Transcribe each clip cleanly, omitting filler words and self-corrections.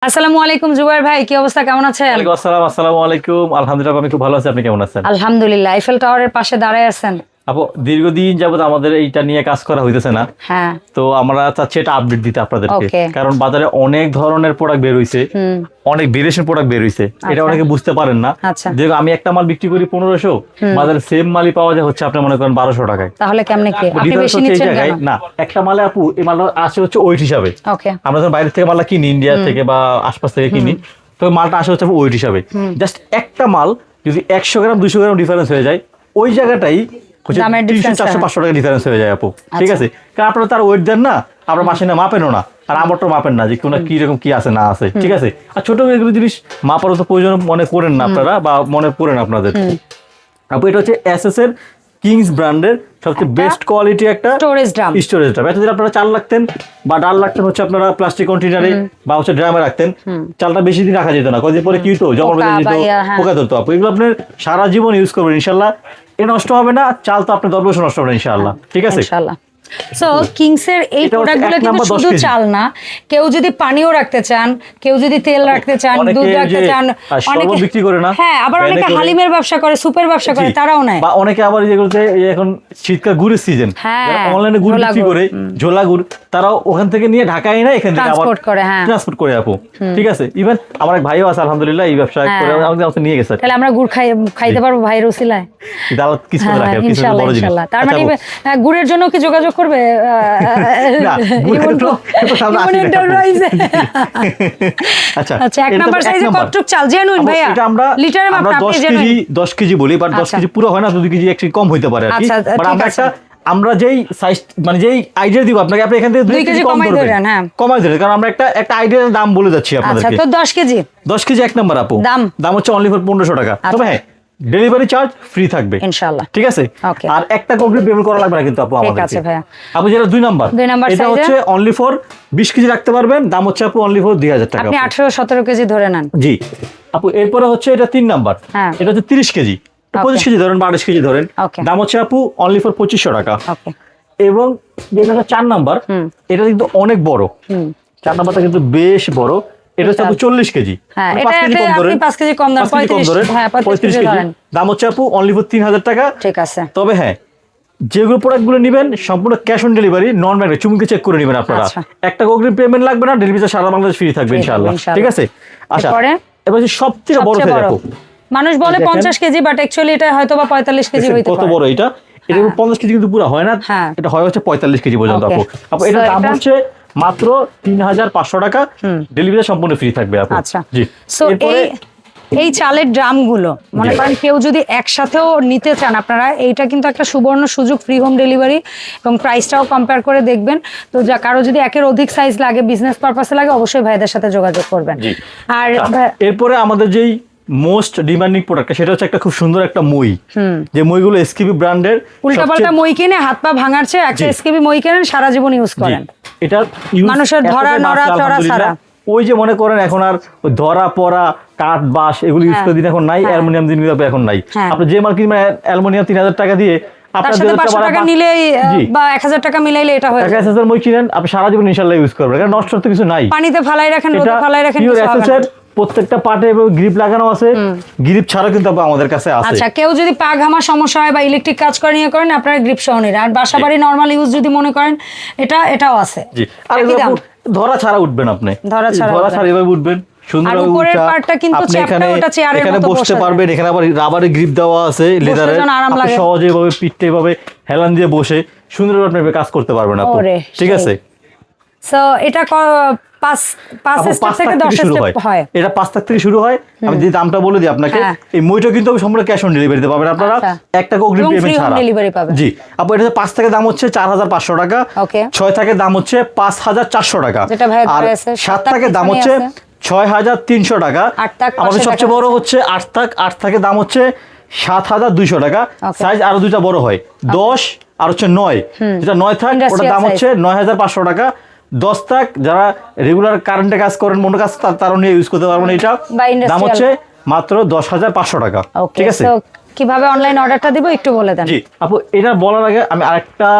আসসালামু আলাইকুম জুবাইর ভাই, কি অবস্থা, কেমন আছেন? ওয়ালাইকুম আসসালাম। আসসালামু আলাইকুম। আলহামদুলিল্লাহ, আমি খুব ভালো আছি। আপনি কেমন আছেন? আলহামদুলিল্লাহ। আইফেল টাওয়ারের পাশে দাঁড়ায় আছেন? আপু, দীর্ঘদিন যাবত আমাদের এইটা নিয়ে কাজ করা হইতেছে না। হ্যাঁ, তো আমরা চাচ্ছি এটা আপডেট দিতে আপনাদেরকে, ওকে। কারণ বাজারে অনেক ধরনের প্রোডাক্ট বের হইছে, অনেক ভেরিয়েশন প্রোডাক্ট বের হইছে, এটা অনেকে বুঝতে পারেন না। আচ্ছা, যে আমি একটা মাল বিক্রি করি 1500, বাজারে সেম মালই পাওয়া যায় হচ্ছে আপনি মনে করেন 1200 টাকায়। তাহলে কেমনে কি আপনি Difference বেশি হচ্ছে এই নিচ্ছেন জায়গায় কেন? না, একটা মালে আপু এই মালটা আসে হচ্ছে ওয়েট হিসাবে। ওকে, আমরা যখন বাইরে থেকে মালটা কিনি, ইন্ডিয়া থেকে বা আশপাশ থেকে কিনি, তো মালটা আসে হচ্ছে ওয়েট হিসাবে। জাস্ট একটা মাল যদি 100 গ্রাম 200 গ্রাম ডিফারেন্স হয়ে যায়, ওই জায়গাটাই দামের 300 difference 400 500 টাকা ডিফারেন্স হয়ে যায় আপু। ঠিক আছে, কারণ আপনারা তার ওয়েট দেন না, আপনার মাসিনা মাপেনও না, আর আমারটা মাপেন না যে কোনো কি রকম কি আছে না আছে। ঠিক আছে, আর ছোট এগুলো জিনিস মাপারও তো প্রয়োজন মনে করেন না আপনারা, বা মনে করেন আপনাদের। আপু, এটা হচ্ছে এসএস এর কিংস ব্র্যান্ডের সবচেয়ে বেস্ট কোয়ালিটি একটা স্টোরেজ ড্রাম। Storage drum. এত যদি আপনারা চাল রাখতেন বা ডাল রাখতেন হচ্ছে আপনারা প্লাস্টিক কন্টেনারে বা হচ্ছে ড্রামে রাখতেন, চালটা বেশি দিন রাখা যেত না, কদিন পরে কি হতো, জমা বেঁধে যেত, পোকা ধরতো। আপু, এগুলো আপনার সারা জীবন ইউজ করবেন ইনশাল্লাহ, এটা নষ্ট হবে না, চাল তো আপনি 10 বছর নষ্ট হবে না ইনশাল্লাহ। ঠিক আছে, ইনশাআল্লাহ। সো কিংসের এই প্রোডাক্টগুলো কিন্তু শুধু চাল না, কেউ যদি পানিও রাখতে চান, কেউ যদি তেল রাখতে চান, দুধ রাখতে চান, অনেকে বিক্রি করে না। হ্যাঁ, আবার অনেকে হালিমের ব্যবসা করে, সুপের ব্যবসা করে, তারাও নেয়। বা অনেকে আবার যেগুলোতে এখন শীতকাল গুড়ের সিজন, অনলাইনে গুড় বিক্রি করে, ঝোলা গুড়, তারাও ওখান থেকে নিয়ে ঢাকায় না, এখান থেকে আবার ট্রান্সপোর্ট করে আপু। ঠিক আছে, ইভেন আমার এক ভাইও আছে আলহামদুলিল্লাহ এই ব্যবসা করে, আমাদের নিয়ে গেছে। তাহলে আমরা গুড় খাইতে পারবো ভাইয়ের উসিলায়, কিছু রাখে, কিছু বড় জিনিস। তার মানে গুড়ের জন্য কি যোগাযোগ করবে? আচ্ছা, এক নাম্বার সাইজে কতটুক চাল জেনুইন ভাইয়া? এটা আমরা লিটারে মাপ আপনি 10 কেজি বলি, বাট 10 কেজি পুরো হয় না, 2 কেজি একটু কম হইতে পারে আর কি। বাট আমরা একটা যেই সাইজ মানে যেই আইডিয়া দিব আপনাকে, আপনি এখান থেকে 2 কেজি কমাই ধরেন। হ্যাঁ, কমাই ধরেন, কারণ আমরা একটা আইডিয়ার দাম বলে যাচ্ছি আপনাদেরকে। আচ্ছা, তো 10 কেজি এক নাম্বার আপু, দাম হচ্ছে অনলি ফর 1500 টাকা। তবে হ্যাঁ, ডেলিভারি চার্জ ফ্রি থাকবে ইনশাআল্লাহ। ঠিক আছে, আর একটা কমপ্লিট পেমেন্ট করা লাগবে না কিন্তু আপু আমাদেরকে। ঠিক আছে ভাইয়া। আপু, যেটা 2 নাম্বার, এটা হচ্ছে অনলি ফর 20 কেজি রাখতে পারবেন, দাম হচ্ছে আপু অনলি ফর 2000 টাকা। আপনি 18-17 কেজি ধরে নেন। জি আপু, এরপরে হচ্ছে এটা 3 নাম্বার, এটা হচ্ছে 30 কেজি, 25 কেজি ধরেন, 22 কেজি ধরেন, দাম হচ্ছে আপু অনলি ফর 2500 টাকা। এবং যেটা 4 নাম্বার, এটা কিন্তু অনেক বড়, 4 নাম্বারটা কিন্তু বেশ বড়, এটা হচ্ছে আপু 40 কেজি, 5 কেজি কম ধরেন, 35 কেজি, দাম হচ্ছে আপু অনলি ফর 3000 টাকা। ঠিক আছে, তবে হ্যাঁ, যেগুলো প্রোডাক্টগুলো নেবেন সম্পূর্ণ ক্যাশ অন ডেলিভারি, নন ব্যাংকে চুমকে চেক করে নেবেন আপনারা। একটা অগ্রিম পেমেন্ট লাগবে না, ডেলিভারি সারা বাংলাদেশ ফ্রি থাকবে ইনশাআল্লাহ। ঠিক আছে, আচ্ছা, এবার সবচেয়ে বড় সাইজ আপু, মানুষ বলে 50 কেজি, বাট অ্যাকচুয়ালি এটা হয়তো বা 45 কেজি হইতে পারে। কত বড় এটা? এটা 50 কেজি কিন্তু পুরো হয় না, এটা হয় হচ্ছে 45 কেজি পর্যন্ত আপু। আপু, এটার দাম হচ্ছে মাত্র 3500 টাকা, ডেলিভারি সম্পূর্ণ ফ্রি থাকবে আপু। আচ্ছা, জি। এরপরে এই চালের ড্রামগুলো মনে করেন কেউ যদি একসাথেও নিতে চান, আপনারা এইটা কিন্তু একটা সুবর্ণ সুযোগ, ফ্রি হোম ডেলিভারি, এবং প্রাইসটাও কম্পেয়ার করে দেখবেন। তো যা কারো যদি একের অধিক সাইজ লাগে, বিজনেস পারপাসে লাগে, অবশ্যই ভাইদের সাথে যোগাযোগ করবেন। আর এরপরে আমাদের যেই মোস্ট ডিমান্ডিং প্রোডাক্ট, সেটা হচ্ছে একটা খুব সুন্দর একটা মই, যে মইগুলো এসকেবি ব্র্যান্ডের। উল্টাপাল্টা মই কিনে হাত পা ভাঙার চেয়ে একটা এসকেবি মই কিনেন, সারা জীবন ইউজ করেন। এটা মানুষের ধরা নড়া চড়া ছাড়া, ওই যে মনে করেন এখন আর ধরা পড়া কাঠ বাঁশ এগুলো ইউজ করে দিন এখন নাই, অ্যালুমিনিয়াম দিন এখন নাই। আপনি যে মাল কিনবেন অ্যালুমিনিয়াম 3000 টাকা দিয়ে, আপনার 500 টাকা নিলেই বা 1000 টাকা মিলাইলে এটা হয় 1000 মই কিনেন, আপনি সারা জীবন ইনশাআল্লাহ ইউজ করবেন, কারণ নষ্ট হতে কিছু নাই। পানিতে ফেলাই রাখেন, রোদে ফেলাই রাখেন, প্রত্যেকটা পার্টে গ্রিপ লাগানো আছে, গ্রিপ ছাড়া কিন্তু আমাদের কাছে আছে। আচ্ছা, কেউ যদি পা ঘামা সমস্যা হয় বা ইলেকট্রিক কাজ করে নিয়ে করেন, আপনারা গ্রিপ সহ নিন। আর বাসা বাড়ি নরমাল ইউজ যদি মনে করেন, এটাও আছে। জি, আর ধরা ছাড়া উঠবেন, আপনি ধরা ছাড়া এভাবে উঠবেন, সুন্দরভাবে এখানে বসতে পারবেন। এখানে আবার রাবারের গ্রিপ দেওয়া আছে, লেদারের, সহজে এভাবে পিঠটা এভাবে হেলান দিয়ে বসে সুন্দরভাবে আপনি কাজ করতে পারবেন আপু। ঠিক আছে, সো এটা 5 স্টেপ থেকে 10 স্টেপ হয়, এটা 5 থেকে শুরু হয়। আমি যে দামটা বলে দিই আপনাকে, এই মইটা কিন্তু সম্পূর্ণ ক্যাশ অন ডেলিভারিতে পাবেন আপনারা, একটা অগ্রিম পেমেন্ট ছাড়া। জি আপু, এটা 5 থেকে দাম হচ্ছে 4500 টাকা, 6 থেকে দাম হচ্ছে 5400 টাকা, আর 7 থেকে দাম হচ্ছে 6300 টাকা। আমাদের সবচেয়ে বড় হচ্ছে 8 থেকে দাম হচ্ছে 7200 টাকা। সাইজ আরো দুইটা বড় হয়, 10 আর হচ্ছে 9, যেটা 9 থাক ওটার দাম হচ্ছে 9500 টাকা। 10 থাক যারা রেগুলার কারেন্টে কাজ করেন, মনে কাজ, তারাও নিয়ে ইউজ করতে পারবেন। এটা দাম হচ্ছে মাত্র 10500 টাকা। ঠিক আছে, কিভাবে অনলাইন অর্ডারটা দিব একটু বলে দেন। জি আপু, এটা বলার আগে আমি আরেকটা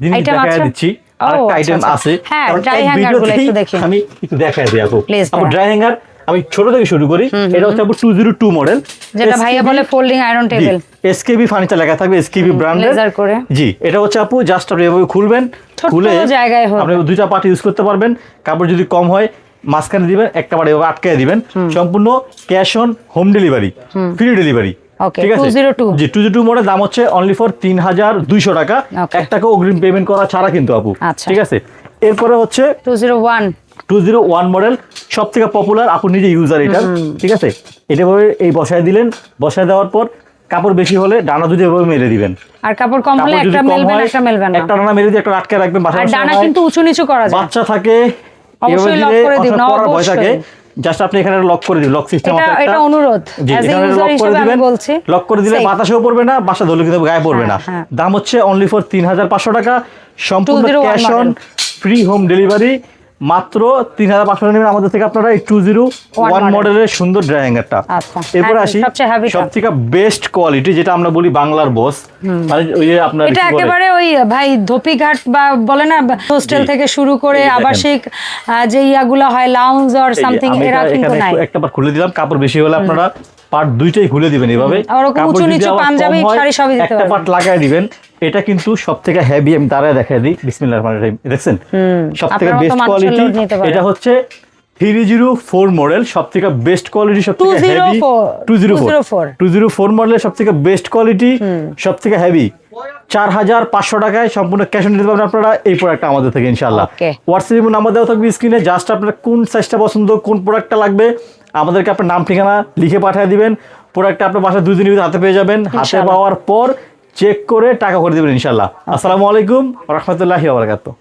জিনিস দেখাই দিচ্ছি। আরেকটা আইটেম আছে, হ্যাঁ কারণ ড্রাই এক হ্যাঙ্গার গুলো ভিডিওতেই একটু দেখি আমি একটু দেখাই দিই আপু। Please, আপু ভাইয়া। ড্রাই হ্যাঙ্গার আমি ছোট থেকে শুরু করি। এটা হচ্ছে আপু 202 মডেল, যেটা ভাইয়া বলে folding iron table, SKB furniture লেখা থাকবে, এসকেবি ব্র্যান্ডের লেজার করে। জি, এটা হচ্ছে আপু জাস্ট আপনি এভাবে খুলবেন, ছোট্ট খুলে জায়গায় হবে। আপনি দুইটা পার্ট ইউজ করতে পারবেন। কাপড় যদি কম হয় মাঝখানে দিবেন, একটা পার্ট এভাবে আটকায় দিবেন। সম্পূর্ণ cash on home delivery, free delivery. Okay, ঠিক আছে 202 জি, 202 মডেল দাম হচ্ছে অনলি ফর 3200 টাকা। Okay. 1 টাকা অগ্রিম পেমেন্ট করা ছাড়া কিন্তু আপু। আচ্ছা। ঠিক আছে, এরপরে হচ্ছে 201 মডেল, সব থেকে পপুলার, আপু নিজে ইউজার এটা। ঠিক আছে, এটা ভাবে এই বসায় দিলেন, বসায় দেওয়ার পর কাপড় বেশি হলে ডানা দুটো এভাবে মেরে দিবেন, আর কাপড় কম হলে কাপড় যদি একটা কম মেলবেন হয়, একটা মেলবেন না, একটা ডানা মেরে দিয়ে একটা আটকে রাখবেন। আর বাসায় ডানা কিন্তু উঁচু নিচু করা যায়, বাচ্চা থাকে অবশ্যই লক করে দিবেন, পড়ার ভয় থাকে, অবশ্যই। জাস্ট আপনি এখানে লক করে দিবেন, লক সিস্টেম আছে এটা একটা। অনুরোধ জি, অ্যাজ এ এখানে ইউজার লক করে হিসেবে আমি দিবেন, বলছি, লক করে দিলে Safe। বাতাসেও পড়বে না, বাসা ধরলে কিন্তু গায়ে পড়বে না। হ্যাঁ। দাম হচ্ছে অনলি ফর 3500 টাকা, সম্পূর্ণ 201 cash on model। Free home delivery. মাত্র 3500 নেবেন আমাদের থেকে আপনারা এই 201 model। মডেলের সুন্দর ড্রাই হ্যাঙ্গারটা। আচ্ছা, এরপর হ্যাঁ, আসি সবচেয়ে heavy টা। সবথেকে বেস্ট কোয়ালিটি, যেটা আমরা বলি বাংলার বস, মানে ওই যে আপনার এটা কি বলে? একেবারে ওই ভাই ধোপিঘাট বা বলে না হোস্টেল জি। থেকে শুরু করে এই যে দেখেন। আবাসিক যে ইয়াগুলো হয় লাউঞ্জ অর এই যে সামথিং, আমি এরা এটা কিন্তু এখানে নাই। একটা বার খুলে দিলাম, কাপড় বেশি হলে আপনারা পার্ট দুইটাই খুলে দিবেন এভাবে। আর ওরকম কাপড় উঁচু যদি নিচু আবার কম পাঞ্জাবি, হয়, শাড়ি সবই দিতে একটা পারবেন। পার্ট লাগাই দিবেন। এটা কিন্তু সবথেকে হেভি, আমি দাঁড়ায় দেখাই দিই, বিসমিল্লাহির রহমানির রহিম, দেখছেন সবথেকে আপনারা তো বেস্ট মানুষের কোয়ালিটি। load নিতে পারেন। এটা হচ্ছে 304 মডেল, সবথেকে বেস্ট কোয়ালিটি, সবথেকে হেভি। 204 মডেলের সবথেকে বেস্ট কোয়ালিটি, সবথেকে হেভি। 4500 টাকায় সম্পূর্ণ ক্যাশ অন দিতে পারবেন আপনারা এই প্রোডাক্টটা আমাদের থেকে ইনশাআল্লাহ। Okay. হোয়াটসঅ্যাপে নাম্বার দেওয়া থাকবে স্ক্রিনে, জাস্ট আপনার কোন সাইজটা পছন্দ, কোন প্রোডাক্টটা লাগবে, আমাদেরকে আপনার নাম ঠিকানা লিখে পাঠিয়ে দিবেন। প্রোডাক্টটা আপনার বাসায় 2 দিনের ভিতরে হাতে পেয়ে যাবেন। হাতে ইনশাআল্লাহ। পাওয়ার পর চেক করে টাকা করে দেবেন ইনশাআল্লাহ। আসসালামু আলাইকুম ওয়া রাহমাতুল্লাহি ওয়া বারাকাতুহু।